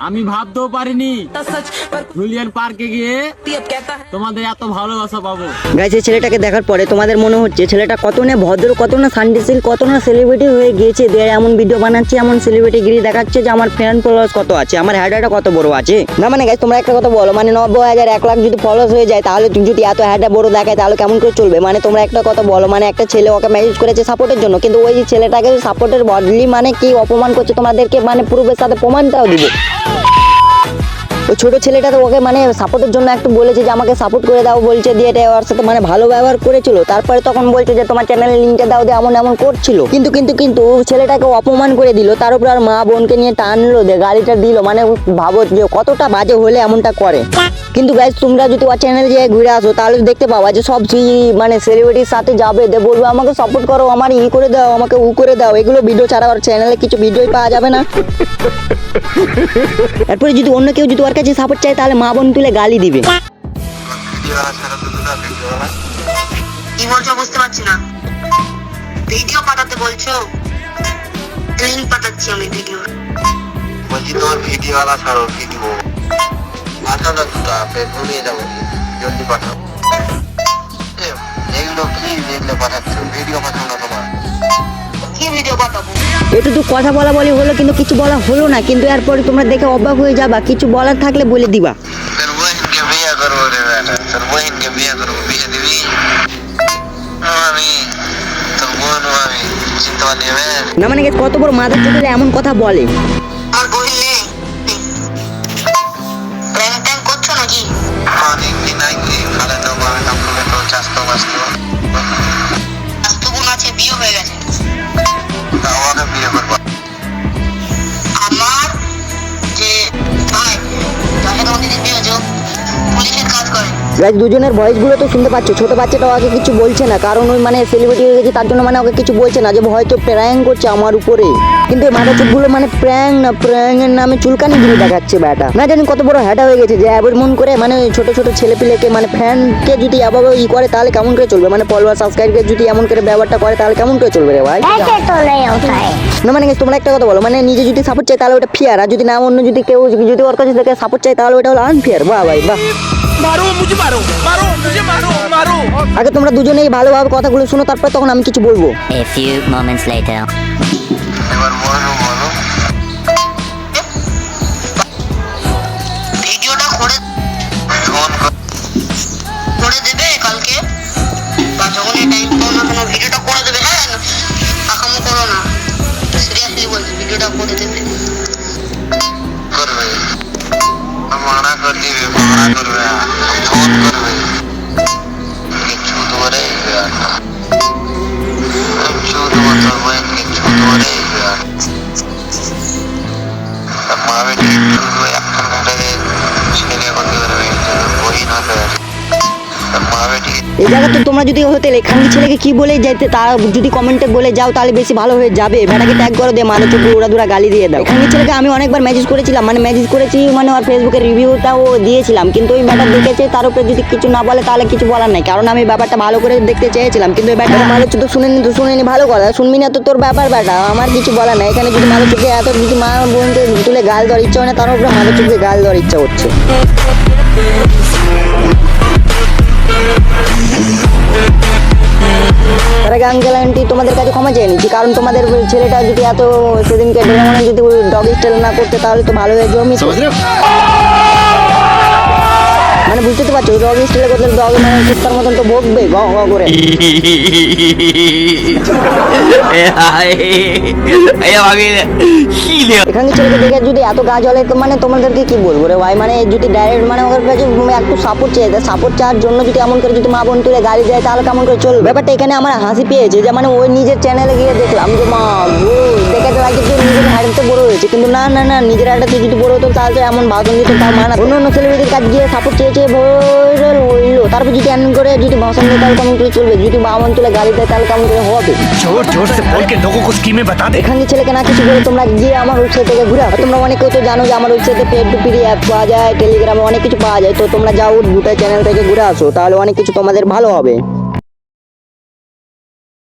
আমি ভাবতেও পারিনি জুলিয়ান পার্কে গিয়ে তোমাদের এত ভালোবাসা পাবো। গাইস এই ছেলেটাকে দেখার পরে তোমাদের মনে হচ্ছে ছেলেটা কত না ভদ্র, কত না শান্তিশীল, কত না সেলিব্রিটি হয়ে গিয়েছে, দিয়ে এমন ভিডিও বানাচ্ছে, এমন সেলিব্রিটি গিরি দেখাচ্ছে যে আমার ফ্যান ফলোয়ার্স কত আছে, আমার হেডারটা কত বড় আছে। না মানে গাইস তোমরা একটা কথা বলো, মানে 90,000 1 লাখ যদি ফলোয়ার্স হয়ে যায় তাহলে যদি এত হেডার বড় দেখায় তাহলে কেমন করে চলবে? মানে তোমরা একটা কথা বলো, মানে একটা ছেলে ওকে মেসেজ করেছে সাপোর্টের জন্য, কিন্তু ওই ছেলেটাকে সাপোর্টের বদলি মানে কি অপমান করছে তোমাদেরকে, মানে প্রুফের সাথে প্রমাণটাও দিব। ওই ছোট ছেলেটা তো ওকে মানে সাপোর্টের জন্য একটু বলেছে যে আমাকে সাপোর্ট করে দাও বলছে, দিয়ে এটা ওর সাথে মানে ভালো ব্যবহার করেছিল, তারপরে তখন বলছে যে তোমার চ্যানেলের লিঙ্কটা দাও, দিয়ে এমন এমন করছিল, কিন্তু ছেলেটাকে অপমান করে দিল, তার উপর আর মা বোনকে নিয়ে টানলো, দিয়ে গাড়িটা দিল, মানে ভাবো যে কতটা বাজে হলে এমনটা করে। কিন্তু গাইস তোমরা যদি ওর চ্যানেল যেয়ে ঘুরে আসো তাহলে দেখতে পাবা যে সব মানে সেলিব্রিটির সাথে যাবে, দিয়ে বলবে আমাকে সাপোর্ট করো, আমার ই করে দাও, আমাকে উ করে দাও, এগুলো ভিডিও ছাড়া ওর চ্যানেলে কিছু ভিডিওই পাওয়া যাবে না। এরপরে যদি অন্য কেউ যদি ওর কাছে সাপোর্ট চায় তাহলে মা বোন তুলে গালি দিবে। কি বলছো বুঝতে পারছি না। ভিডিও পাঠাতে বলছো? লিংক পাঠাচ্ছি আমি ভিডিও। বলছি তোমার ভিডিও আলা ছাড়ো, ভিডিও পাঠাও না, দুটো আপে ভুলিয়ে যাবো, জলদি পাঠাও। এগুলো কি যেগুলো পাঠাচ্ছ, ভিডিও পাঠাও না তোমার। কি ভিডিও পাঠাবো? একটু তো কথা বলা বলি হলো, কিন্তু কিছু বলা হলো না, কিন্তু এরপরে তোমরা দেখে অবাক হয়ে যাবা, কিছু বলার থাকলে বলে দিবা। তোর বহিনকে বিয়ে করবো রে বেটা, তোর বহিনকে বিয়ে করবো, বিয়ে দিবি? আমি তোর বোন, আমি চিনতে পারি না মানে কত বড় মাদার চোখে এমন কথা বলে। আমার বহিন নেই। প্র্যাঙ্ক ট্যাঙ্ক করছো নাকি? অনেকদিন আগে খালে তো ফুলে তো চাষতো বাঁচতো, স্বাস্থ্য গুণ আছে, বিয়ে হয়ে গেছে। আমাকে বিয়ে করবো। আমার যে ভাই, তাকে তোমার দিদি বিয়ে হয়েছে, পুলিশের কাজ করে। গাইস দুজনের ভয়েস গুলো তো শুনতে পাচ্ছ, ছোট বাচ্চাটাও আগে কিছু বলছে না, কারণ ওই মানে সেলিব্রিটি হয়ে গেছে তার জন্য মানে ওকে কিছু বলছে না, যে হয়তো প্র্যাঙ্ক করছে আমার উপরে, কিন্তু মাথা চুপগুলো মানে প্র্যাঙ্ক না, প্র্যাঙ্কের নামে চুলকানি গিরি দেখাচ্ছে ব্যাটা। না জানি কত বড় হেডা হয়ে গেছে যে এমন করে মানে ছোট ছোট ছেলেপিলেকে মানে ফ্যানকে যদি এভাবে ই করে তাহলে কেমন করে চলবে, মানে ফলোয়ার সাবস্ক্রাইবকে যদি এমন করে ব্যবহারটা করে তাহলে কেমন করে চলবে রে ভাই? না মানে তোমরা একটা কথা বলো, মানে নিজে যদি সাপোর্ট চাই তাহলে ওটা ফেয়ার, আর যদি না অন্য যদি কেউ যদি ওর কাছে থেকে সাপোর্ট চাই তাহলে ওটা হলো আনফেয়ার। বাহ ভাই বাহ, আগে তোমরা দুজনেই ভালোভাবে কথাগুলো শুনো, তারপর তখন আমি কিছু বলবো। A few moments later. এবার বলো বলো। ভিডিওটা করে ফোন করে দেবে কালকে, বা যখনই টাইম পাও না কেন ভিডিওটা করে দেবে। হ্যাঁ, আকামো করো না, সিরিয়াসলি বলছি, ভিডিওটা করে দেবে। করবে, মানা করে দিবে, মানা করবে, ফোন করবে, কিছু ধরে কিছু তোমার তোর বইন কিছু ধরে মা বেটি এখন ঘাটে ছেলে করতে পারবে, বই না মা বেটি। এই জায়গাতে তোমরা যদি হতে খাঙ্গি ছেলেকে কি বলে যেতে তা যদি কমেন্টে বলে যাও তাহলে বেশি ভালো হয়ে যাবে। বেটাকে ট্যাগ করে দিয়ে মানুষ চোখে উড়াদুরা গালি দিয়ে দাও। খাঙ্গি ছেলেকে আমি অনেকবার মেসেজ করেছিলাম, মানে মেসেজ করেছি মানে ওর ফেসবুকে রিভিউটাও দিয়েছিলাম, কিন্তু ওই ব্যাটা দেখেছে, তার উপরে যদি কিছু না বলে তাহলে কিছু বলার নাই, কারণ আমি ব্যাপারটা ভালো করে দেখতে চেয়েছিলাম, কিন্তু ওই ব্যাটা মানুষ তো শুনেনি ভালো কথা, শুনবি না তো তোর ব্যাপার ব্যাটা, আমার কিছু বলার নাই। এখানে যদি মানুষ চোখে এত যদি মা বোনকে তুলে গাল দেওয়ার ইচ্ছা হয় না, তার উপরে মানুষ চোখে গাল দেওয়ার ইচ্ছা হচ্ছে। তার আগে আঙ্কেল আন্টি তোমাদের কাছে ক্ষমা চেয়ে নিচ্ছি, কারণ তোমাদের ছেলেটা যদি এত সেদিনকে ড্রামা যদি ডগ স্টাইল না করতে তাহলে তো ভালো হয়ে জমি, মানে বুঝতে তো পারছো ডগ স্টাইল করতে ডগ মানে কুত্তার মতন তো বকবে গ গ করে। এখানে ছেলেকে দেখে যদি এত কাজ হলে তো মানে তোমাদেরকে কি বলবো রে ভাই, মানে যদি ডাইরেক্ট মানে ওদের কাছে একটু সাপোর্ট চেয়ে দেয়, সাপোর্ট চাওয়ার জন্য যদি এমন করে যদি মা বোন তুলে গাড়ি দেয় তাহলে কেমন করে চলবে? ব্যাপারটা এখানে আমার হাসি পেয়েছে যে মানে ওই নিজের চ্যানেলে গিয়ে দেখলাম যে মা দেখে লাগে যে নিজের হাড়িতে বড় হয়েছে, কিন্তু না না না নিজের হাড়িতে যদি বড় হতো তাহলে এমন ভাষণ দিত তার মানা। অন্য অন্য ছেলেমেয়েদের কাছে গিয়ে সাপোর্ট চেয়েছে হইলো, তারপর যদি এমন করে যদি ভাষণ দেয় তাহলে কেমন করে চলবে? যদি মা বোন তুলে গাড়ি দেয় তাহলে কেমন করে হবে? जोर जोर से बोल के लोगों को स्कीमें बता दे। এখানে ছেলেকে না কিছু বলে তোমরা গিয়ে আমার ওয়েবসাইট থেকে ঘুরে আসো। তোমরা অনেকেও তো জানো যে আমার ওয়েবসাইটে পেড টু ফ্রি অ্যাপ পাওয়া যায়, টেলিগ্রামে অনেক কিছু পাওয়া যায়, তো তোমরা যাও দুটো চ্যানেল থেকে ঘুরে আসো, তাহলে অনেক কিছু তোমাদের ভালো হবে।